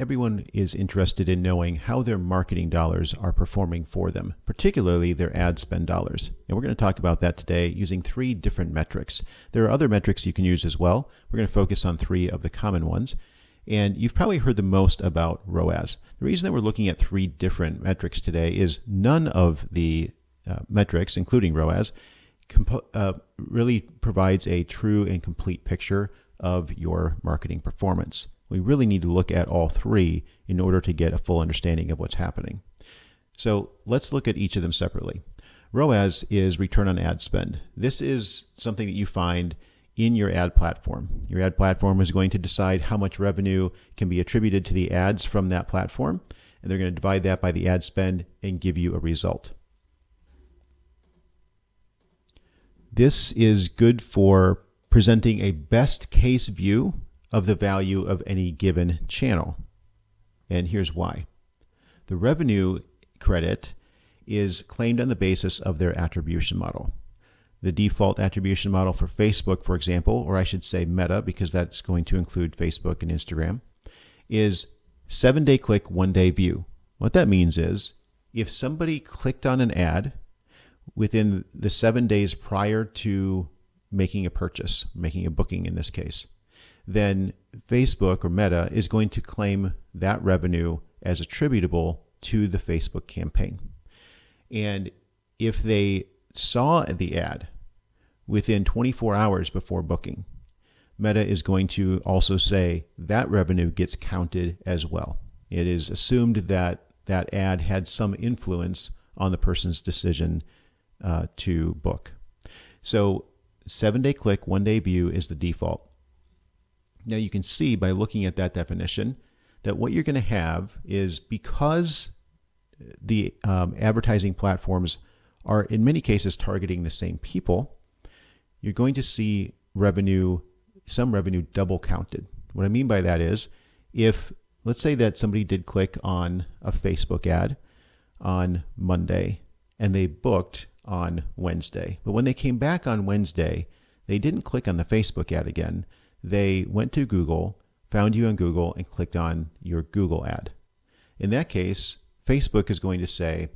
Everyone is interested in knowing how their marketing dollars are performing for them, particularly their ad spend dollars. And we're going to talk about that today using 3 different metrics. There are other metrics you can use as well. We're going to focus on 3 of the common ones. And you've probably heard the most about ROAS. The reason that we're looking at 3 different metrics today is none of the metrics, including ROAS, really provides a true and complete picture of your marketing performance. We really need to look at all 3 in order to get a full understanding of what's happening. So let's look at each of them separately. ROAS is return on ad spend. This is something that you find in your ad platform. Your ad platform is going to decide how much revenue can be attributed to the ads from that platform, and they're going to divide that by the ad spend and give you a result. This is good for presenting a best case view of the value of any given channel. And here's why. The revenue credit is claimed on the basis of their attribution model. The default attribution model for Facebook, for example, or I should say Meta, because that's going to include Facebook and Instagram, is 7-day click, 1-day view. What that means is if somebody clicked on an ad within the 7 days prior to making a purchase, making a booking in this case, then Facebook or Meta is going to claim that revenue as attributable to the Facebook campaign. And if they saw the ad within 24 hours before booking, Meta is going to also say that revenue gets counted as well. It is assumed that that ad had some influence on the person's decision to book. So 7-day click, 1-day view is the default. Now you can see by looking at that definition that what you're going to have is, because the advertising platforms are in many cases targeting the same people, you're going to see some revenue double counted. What I mean by that is, if let's say that somebody did click on a Facebook ad on Monday and they booked on Wednesday, but when they came back on Wednesday, they didn't click on the Facebook ad again. They went to Google, found you on Google, and clicked on your Google ad. In that case, Facebook is going to say,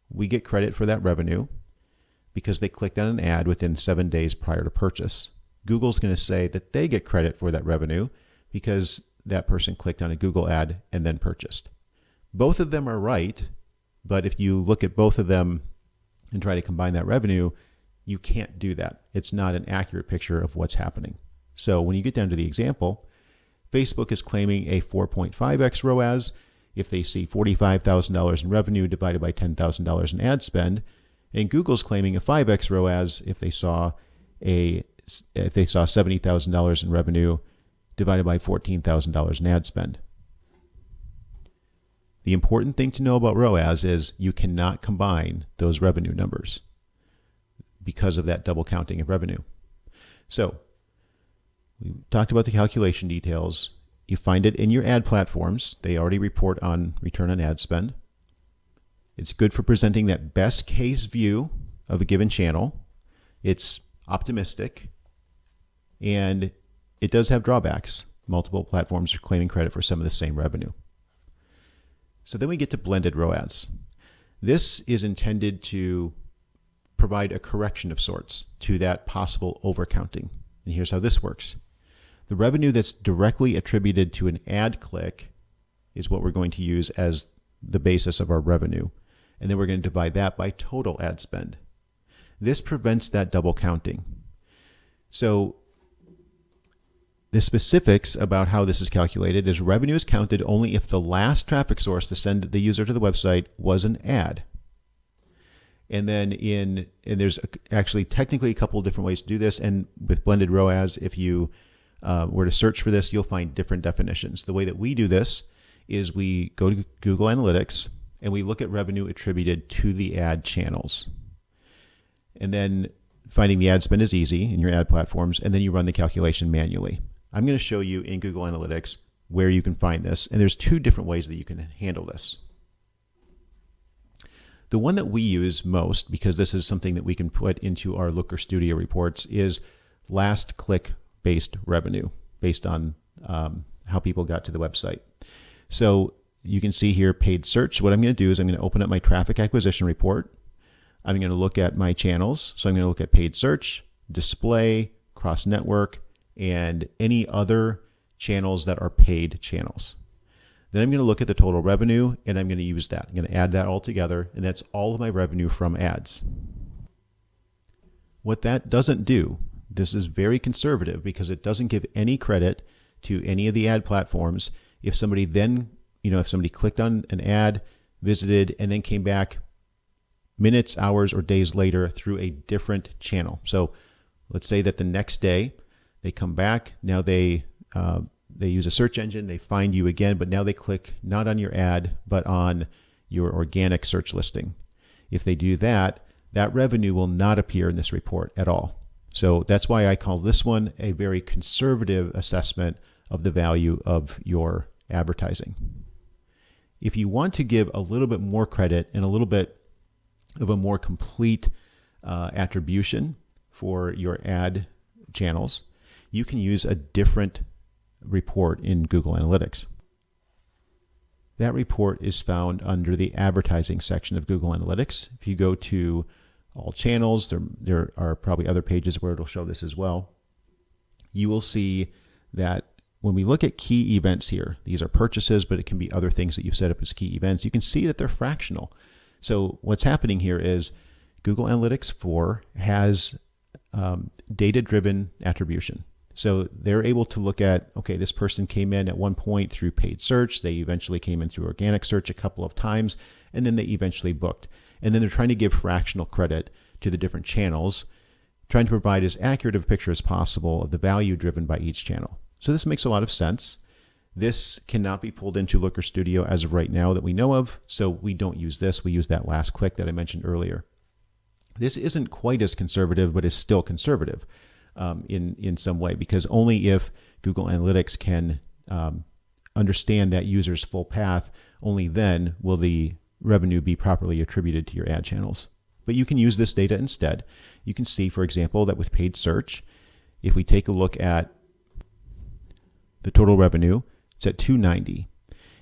we get credit for that revenue because they clicked on an ad within 7 days prior to purchase. Google's going to say that they get credit for that revenue because that person clicked on a Google ad and then purchased. Both of them are right, but if you look at both of them and try to combine that revenue, you can't do that. It's not an accurate picture of what's happening. So when you get down to the example, Facebook is claiming a 4.5x ROAS if they see $45,000 in revenue divided by $10,000 in ad spend, and Google's claiming a 5x ROAS if they saw $70,000 in revenue divided by $14,000 in ad spend. The important thing to know about ROAS is you cannot combine those revenue numbers because of that double counting of revenue. So we talked about the calculation details. You find it in your ad platforms. They already report on return on ad spend. It's good for presenting that best case view of a given channel. It's optimistic, and it does have drawbacks. Multiple platforms are claiming credit for some of the same revenue. So then we get to blended ROAS. This is intended to provide a correction of sorts to that possible overcounting. And here's how this works. The revenue that's directly attributed to an ad click is what we're going to use as the basis of our revenue. And then we're going to divide that by total ad spend. This prevents that double counting. So the specifics about how this is calculated is revenue is counted only if the last traffic source to send the user to the website was an ad. And then there's actually technically a couple of different ways to do this. And with blended ROAS, if you were to search for this, you'll find different definitions. The way that we do this is we go to Google Analytics and we look at revenue attributed to the ad channels. And then finding the ad spend is easy in your ad platforms, and then you run the calculation manually. I'm going to show you in Google Analytics where you can find this, and there's 2 different ways that you can handle this. The one that we use most, because this is something that we can put into our Looker Studio reports, is last click based revenue based on how people got to the website. So you can see here paid search. What I'm going to do is I'm going to open up my traffic acquisition report. I'm going to look at my channels. So I'm going to look at paid search, display, cross network, and any other channels that are paid channels. Then I'm going to look at the total revenue, and I'm going to use that. I'm going to add that all together, and that's all of my revenue from ads. What that doesn't do, this is very conservative because it doesn't give any credit to any of the ad platforms. If somebody then, if somebody clicked on an ad, visited, and then came back minutes, hours, or days later through a different channel. So let's say that the next day they come back, now they use a search engine, they find you again, but now they click not on your ad, but on your organic search listing. If they do that, that revenue will not appear in this report at all. So that's why I call this one a very conservative assessment of the value of your advertising. If you want to give a little bit more credit and a little bit of a more complete attribution for your ad channels, you can use a different report in Google Analytics. That report is found under the advertising section of Google Analytics. If you go to all channels, there are probably other pages where it'll show this as well. You will see that when we look at key events here, these are purchases, but it can be other things that you've set up as key events. You can see that they're fractional. So what's happening here is Google Analytics 4 has data-driven attribution. So they're able to look at, okay, this person came in at one point through paid search. They eventually came in through organic search a couple of times, and then they eventually booked. And then they're trying to give fractional credit to the different channels, trying to provide as accurate of a picture as possible of the value driven by each channel. So this makes a lot of sense. This cannot be pulled into Looker Studio as of right now that we know of, so we don't use this. We use that last click that I mentioned earlier. This isn't quite as conservative, but is still conservative in some way, because only if Google Analytics can understand that user's full path, only then will the revenue be properly attributed to your ad channels. But you can use this data instead. You can see, for example, that with paid search, if we take a look at the total revenue, it's at $290.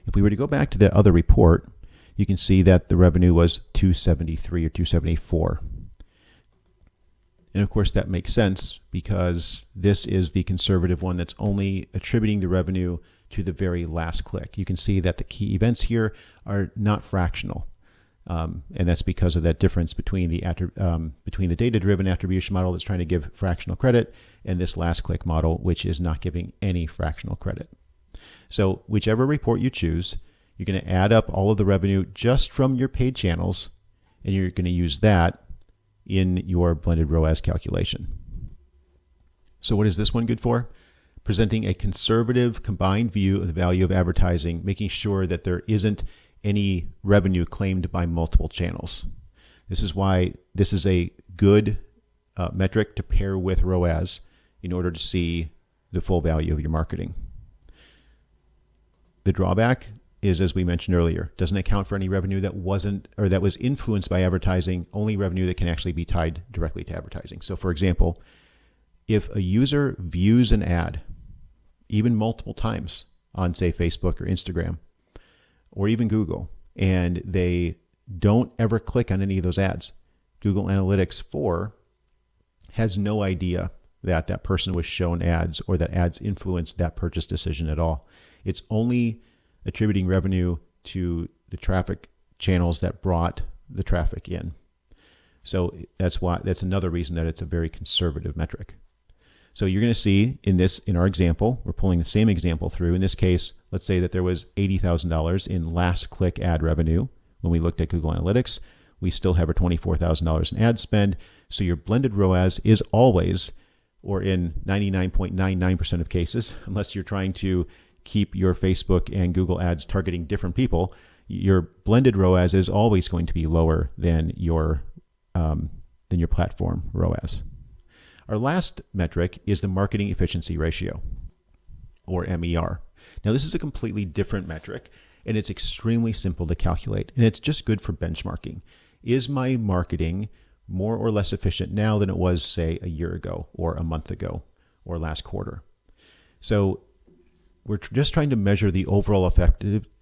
If we were to go back to that other report, you can see that the revenue was $273 or $274. And of course that makes sense because this is the conservative one that's only attributing the revenue to the very last click. You can see that the key events here are not fractional. And that's because of that difference between the data-driven attribution model that's trying to give fractional credit and this last click model, which is not giving any fractional credit. So whichever report you choose, you're going to add up all of the revenue just from your paid channels, and you're going to use that in your blended ROAS calculation. So what is this one good for? Presenting a conservative combined view of the value of advertising, making sure that there isn't any revenue claimed by multiple channels. This is why this is a good metric to pair with ROAS in order to see the full value of your marketing. The drawback is, as we mentioned earlier, doesn't account for any revenue that wasn't or that was influenced by advertising, only revenue that can actually be tied directly to advertising. So for example, if a user views an ad, even multiple times on, say, Facebook or Instagram, or even Google, and they don't ever click on any of those ads, Google Analytics 4 has no idea that that person was shown ads or that ads influenced that purchase decision at all. It's only attributing revenue to the traffic channels that brought the traffic in. So that's another reason that it's a very conservative metric. So you're going to see in our example, we're pulling the same example through. In this case, let's say that there was $80,000 in last click ad revenue when we looked at Google Analytics. We still have our $24,000 in ad spend. So your blended ROAS is always, or in 99.99% of cases, unless you're trying to keep your Facebook and Google ads targeting different people, your blended ROAS is always going to be lower than your platform ROAS. Our last metric is the marketing efficiency ratio, or MER. Now this is a completely different metric, and it's extremely simple to calculate, and it's just good for benchmarking. Is my marketing more or less efficient now than it was, say, a year ago, or a month ago, or last quarter? So we're just trying to measure the overall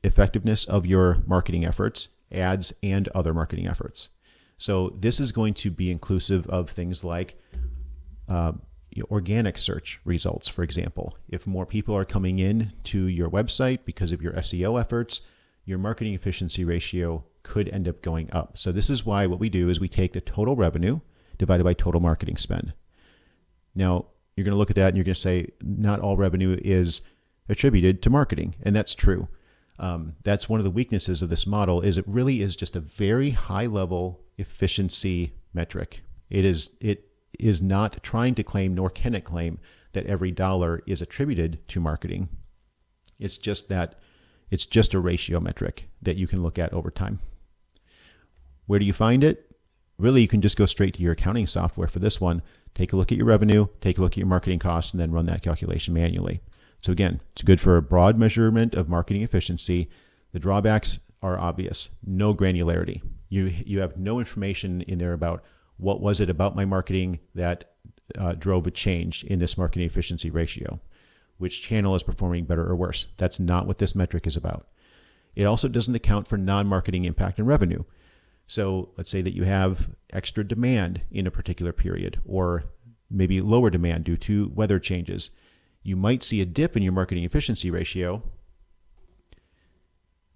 effectiveness of your marketing efforts, ads, and other marketing efforts. So this is going to be inclusive of things like organic search results, for example. If more people are coming in to your website because of your SEO efforts, your marketing efficiency ratio could end up going up. So this is why what we do is we take the total revenue divided by total marketing spend. Now, you're going to look at that and you're going to say, not all revenue is attributed to marketing. And that's true. That's one of the weaknesses of this model, is it really is just a very high level efficiency metric. It is not trying to claim, nor can it claim, that every dollar is attributed to marketing. It's just a ratio metric that you can look at over time. Where do you find it? Really, you can just go straight to your accounting software for this one. Take a look at your revenue, take a look at your marketing costs, and then run that calculation manually. So again, it's good for a broad measurement of marketing efficiency. The drawbacks are obvious. No granularity. You have no information in there about what was it about my marketing that drove a change in this marketing efficiency ratio. Which channel is performing better or worse? That's not what this metric is about. It also doesn't account for non-marketing impact and revenue. So let's say that you have extra demand in a particular period, or maybe lower demand due to weather changes. You might see a dip in your marketing efficiency ratio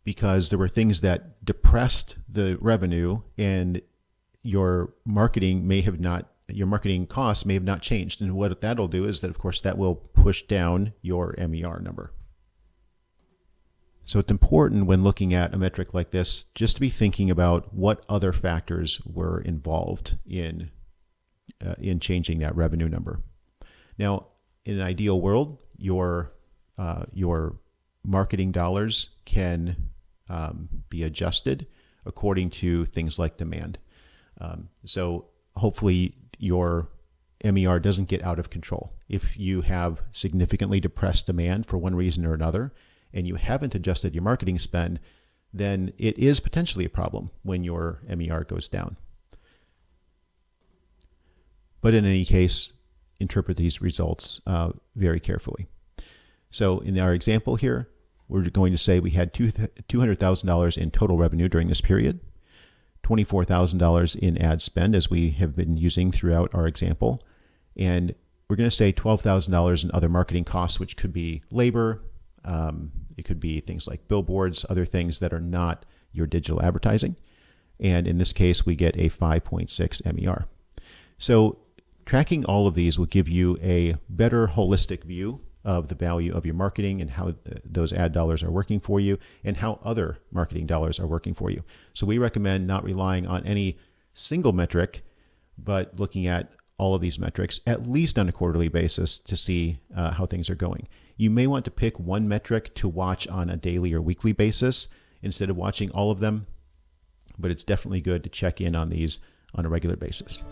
because there were things that depressed the revenue, and your marketing costs may have not changed. And what that'll do is that, of course, that will push down your MER number. So it's important when looking at a metric like this just to be thinking about what other factors were involved in changing that revenue number. Now, in an ideal world, your marketing dollars can be adjusted according to things like demand. So hopefully your MER doesn't get out of control. If you have significantly depressed demand for one reason or another, and you haven't adjusted your marketing spend, then it is potentially a problem when your MER goes down. But in any case, interpret these results very carefully. So in our example here, we're going to say we had $200,000 in total revenue during this period, $24,000 in ad spend, as we have been using throughout our example. And we're going to say $12,000 in other marketing costs, which could be labor. It could be things like billboards, other things that are not your digital advertising. And in this case, we get a 5.6 MER. So tracking all of these will give you a better holistic view of the value of your marketing and how those ad dollars are working for you and how other marketing dollars are working for you. So we recommend not relying on any single metric, but looking at all of these metrics, at least on a quarterly basis, to see how things are going. You may want to pick one metric to watch on a daily or weekly basis instead of watching all of them, but it's definitely good to check in on these on a regular basis.